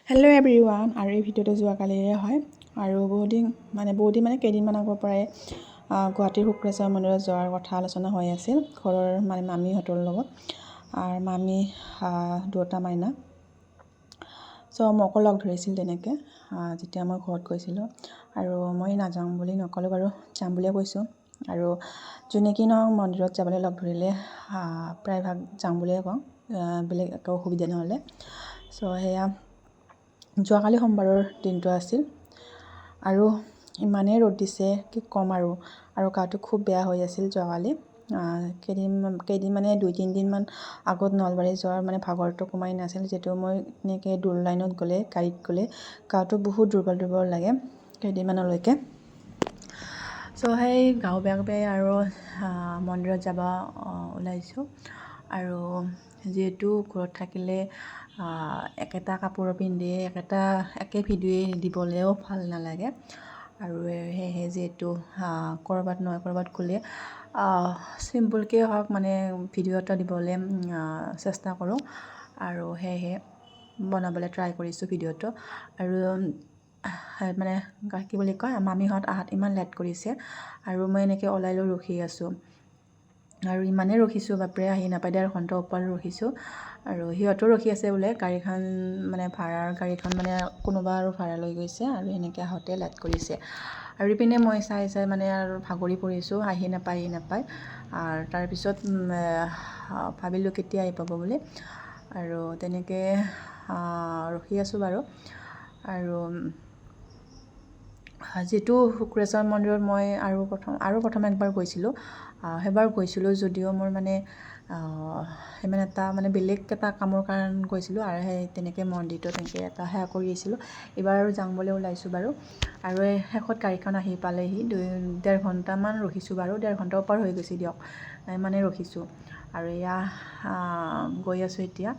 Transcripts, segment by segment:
Hello' everyone, আৰু এই ভিডিঅ'টো যোৱাকালিৰে হয়। আৰু বহুদিন মানে কেইদিনমান আগৰ পৰাই গুৱাহাটীৰ শুক্ৰেশ্বৰ মন্দিৰত যোৱাৰ কথা আলোচনা হৈ আছিল ঘৰৰ মামীহঁতৰ লগত। আৰু মামী দুটা মাইনা মোকো লগ ধৰিছিল তেনেকৈ যেতিয়া মই ঘৰত গৈছিলোঁ। আৰু মই নাযাওঁ বুলি নক'লোঁ বাৰু, যাম বুলিয়ে কৈছোঁ। আৰু যোনে কি নহওক মন্দিৰত যাবলৈ লগ ধৰিলে প্ৰায়ভাগ যাওঁ বুলিয়ে কওঁ, বেলেগ একো অসুবিধা নহ'লে। সেয়া যোৱাকালি সোমবাৰৰ দিনটো আছিল আৰু ইমানেই ৰ'দ দিছে কি ক'ম আৰু গাটো খুব বেয়া হৈ আছিল যোৱাকালি। কেইদিন মানে 2-3 দিনমান আগত নলবাৰী যোৱাৰ ভাগৰটো কমাই নাছিল, যিহেতু মই এনেকৈ দূৰ লাইনত গ'লে গাড়ীত গ'লে গাটো বহুত দুৰ্বল লাগে কেইদিনমানলৈকে। সেই গাও বেয়া আৰু মন্দিৰত যাব ওলাইছোঁ। আৰু যিহেতু ঘৰত থাকিলে একেটা কাপোৰ পিন্ধি একে ভিডিঅ'ই দিবলৈও ভাল নালাগে। আৰু সেয়েহে যিহেতু ক'ৰবাত গ'লে চিম্পুলকৈ হওক ভিডিঅ' এটা দিবলৈ চেষ্টা কৰোঁ। আৰু সেয়েহে বনাবলৈ ট্ৰাই কৰিছোঁ ভিডিঅ'টো। আৰু কি বুলি কয়, মামীহঁত আহাত ইমান লেট কৰিছে আৰু মই এনেকৈ ওলাই লৈ ৰখি আছোঁ। আৰু ইমানেই ৰখিছোঁ, বাপৰে আহি নাপায়, 1.5 ঘণ্টা ওপৰত ৰখিছোঁ। আৰু সিহঁতো ৰখি আছে বোলে, গাড়ীখন ভাড়াৰ গাড়ীখন কোনোবা আৰু ভাড়া লৈ গৈছে, আৰু এনেকৈ আহোঁতে লেট কৰিছে। আৰু ইপিনে মই চাই আৰু ভাগৰি পৰিছোঁ, আহি নাপায়। আৰু তাৰপিছত ভাবিলোঁ কেতিয়া আহি পাব বুলি, আৰু তেনেকৈ ৰখি আছোঁ বাৰু। আৰু যিটো শুক্ৰেশ্বৰ মন্দিৰত মই প্ৰথম একবাৰ গৈছিলোঁ, সেইবাৰ গৈছিলোঁ যদিও মোৰ সিমান এটা বেলেগ এটা কামৰ কাৰণে গৈছিলোঁ, আৰু তেনেকৈ মন্দিৰটো তেনেকৈ এটা সেৱা কৰি আহিছিলোঁ। এইবাৰ আৰু যাম বুলি ওলাইছোঁ বাৰু। আৰু শেষত গাড়ীখন আহি পালেহি, 1.5 ঘণ্টামান ৰখিছোঁ বাৰু, 1.5 ঘণ্টাৰ ওপৰ হৈ গৈছে দিয়ক, ইমানেই ৰখিছোঁ। আৰু এয়া গৈ আছোঁ এতিয়া।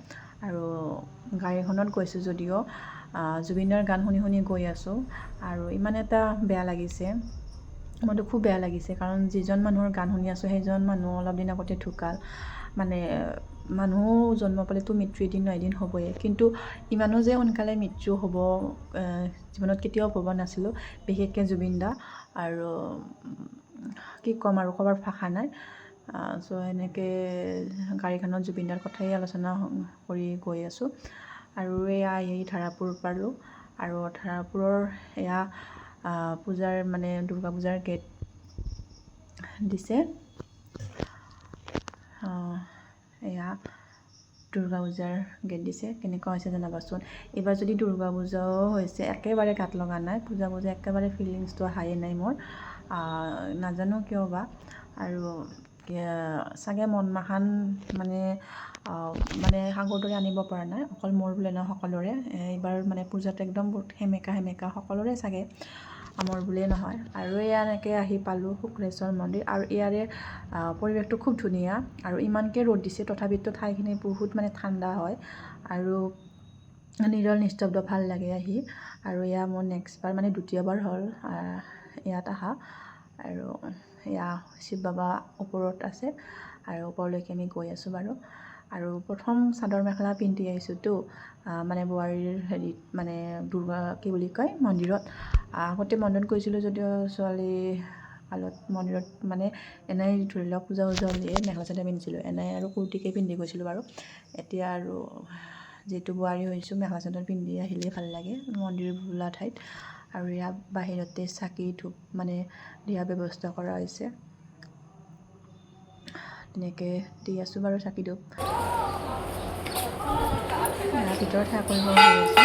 আৰু গাড়ীখনত গৈছোঁ যদিও জুবিনৰ গান শুনি গৈ আছোঁ। আৰু ইমান এটা বেয়া লাগিছে, মনটো খুব বেয়া লাগিছে, কাৰণ যিজন মানুহৰ গান শুনি আছোঁ সেইজন মানুহ অলপ দিন আগতে ঢুকাল। মানুহ জন্ম পালেতো মৃত্যু এদিন নহয় এদিন হ'বই, কিন্তু ইমানো যে সোনকালে মৃত্যু হ'ব জীৱনত কেতিয়াও ভবা নাছিলোঁ, বিশেষকৈ জুবিন দা। আৰু কি ক'ম আৰু, ক'বৰ ভাষা নাই। এনেকৈ গাড়ীখনত জুবিন দাৰ কথাই আলোচনা কৰি গৈ আছোঁ। আৰু এয়া আহি ধাৰাপুৰ পালোঁ। আৰু ধাৰাপুৰৰ এয়া পূজাৰ দুৰ্গা পূজাৰ গেট দিছে। এয়া দুৰ্গা পূজাৰ গেট দিছে, কেনেকুৱা হৈছে জনাবাচোন। এইবাৰ যদি দুৰ্গা পূজাও হৈছে, একেবাৰে গাত লগা নাই, পূজা একেবাৰে ফিলিংছটো অহাই নাই মোৰ, নাজানো কিয় বা। আৰু চাগে মনমাখান আগৰ দৰে আনিব পৰা নাই, অকল মোৰ বোলে নহয় সকলোৰে। এইবাৰ পূজাটো একদম সেমেকা সকলোৰে চাগে, মোৰ বুলিয়ে নহয়। আৰু এয়া এনেকৈ আহি পালোঁ শুক্ৰেশ্বৰ মন্দিৰ। আৰু ইয়াৰে পৰিৱেশটো খুব ধুনীয়া, আৰু ইমানকৈ ৰ'দ দিছে তথাপিতো ঠাইখিনি বহুত ঠাণ্ডা হয়, আৰু নিৰল নিস্তব্ধ ভাল লাগে আহি। আৰু এয়া মোৰ নেক্সটবাৰ দ্বিতীয়বাৰ হ'ল ইয়াত অহা। আৰু এয়া শিৱ বাবা ওপৰত আছে, আৰু ওপৰলৈকে আমি গৈ আছোঁ বাৰু। আৰু প্ৰথম চাদৰ মেখেলা পিন্ধি আহিছোঁতো বোৱাৰীৰ হেৰিত দুৰ্গা কি বুলি কয় মন্দিৰত। আগতে মন্দিৰত গৈছিলোঁ যদিও ছোৱালী কালত মন্দিৰত এনেই ধৰি লওক পূজা হ'লে মেখেলা চাদৰ পিন্ধিছিলোঁ, এনেই আৰু কুৰ্তিকে পিন্ধি গৈছিলোঁ বাৰু। এতিয়া আৰু যিহেতু বোৱাৰী হৈছোঁ, মেখেলা চাদৰ পিন্ধি আহিলেই ভাল লাগে মন্দিৰ বোলা ঠাইত। আৰু ইয়াত বাহিৰতে চাকি ধূপ দিয়াৰ ব্যৱস্থা কৰা হৈছে, তেনেকৈ দি আছোঁ বাৰু চাকি ধূপ। ভিতৰত সেৱা কৰিব গৈ আছোঁ।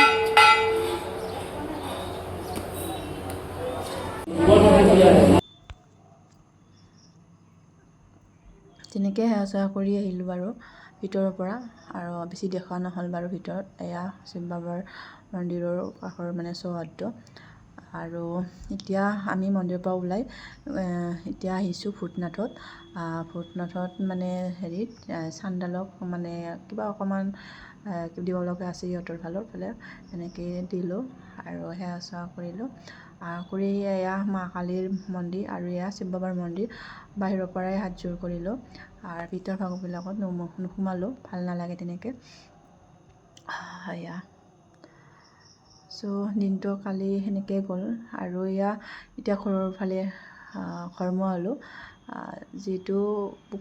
তেনেকৈ সেৱা চেৱা কৰি আহিলোঁ বাৰু ভিতৰৰ পৰা, আৰু বেছি দেখা নহ'ল বাৰু ভিতৰত। এয়া শিৱ বাবাৰ মন্দিৰৰ কাষৰ চৌহদটো। আৰু এতিয়া আমি মন্দিৰৰ পৰা ওলাই এতিয়া আহিছোঁ ভূতনাথত। হেৰিত চাণ্ডালক কিবা অকণমান দিব লগা আছে সিহঁতৰ ফালে, এনেকৈ দিলোঁ আৰু সেৱা চেৱা কৰিলোঁ। কৰি এয়া মা কালীৰ মন্দিৰ আৰু এয়া শিৱ বাবাৰ মন্দিৰ, বাহিৰৰ পৰাই হাতযোৰ কৰিলোঁ। আৰু ভিতৰ ভাগবিলাকত নোসোমালোঁ, ভাল নালাগে তেনেকৈ। এয়া চ' দিনটো কালি সেনেকৈ গ'ল আৰু এতিয়া ঘৰৰ ফালে ঘৰমুৱা হ'লোঁ। যিহেতু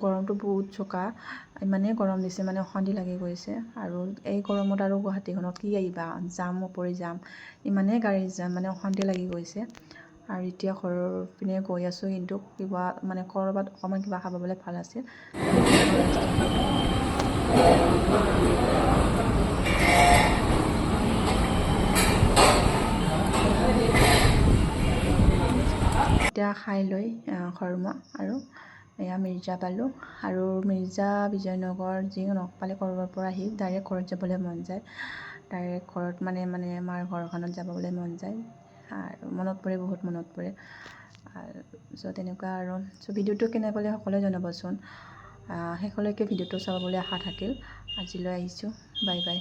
গৰমটো বহুত চোকা, ইমানেই গৰম দিছে মানে অশান্তি লাগি গৈছে। আৰু এই গৰমত আৰু গুৱাহাটীখনত কি আহিবা, জাম উপৰি জাম, ইমানেই গাড়ীৰ জাম মানে অশান্তি লাগি গৈছে। আৰু এতিয়া ঘৰৰ পিনে গৈ আছোঁ, কিন্তু কিবা মানে ক'ৰবাত অকণমান কিবা খাব পালে ভাল আছিল। এতিয়া খাই লৈ ঘৰমুৱা আৰু এয়া মিৰ্জা পালোঁ। আৰু মিৰ্জা বিজয়নগৰ যি নকপালে ক'ৰবাৰ পৰা আহি ডাইৰেক্ট ঘৰত যাবলৈ মন যায়। ডাইৰেক্ট ঘৰত মানে মাৰ ঘৰখনত যাবলৈ মন যায়। আৰু মনত পৰে, বহুত মনত পৰে। চ' তেনেকুৱা আৰু ভিডিঅ'টো কেনে পালে সকলোৱে জনাবচোন। শেষলৈকে ভিডিঅ'টো চাব বুলি আশা থাকিল। আজিলৈ আহিছোঁ, বাই বাই।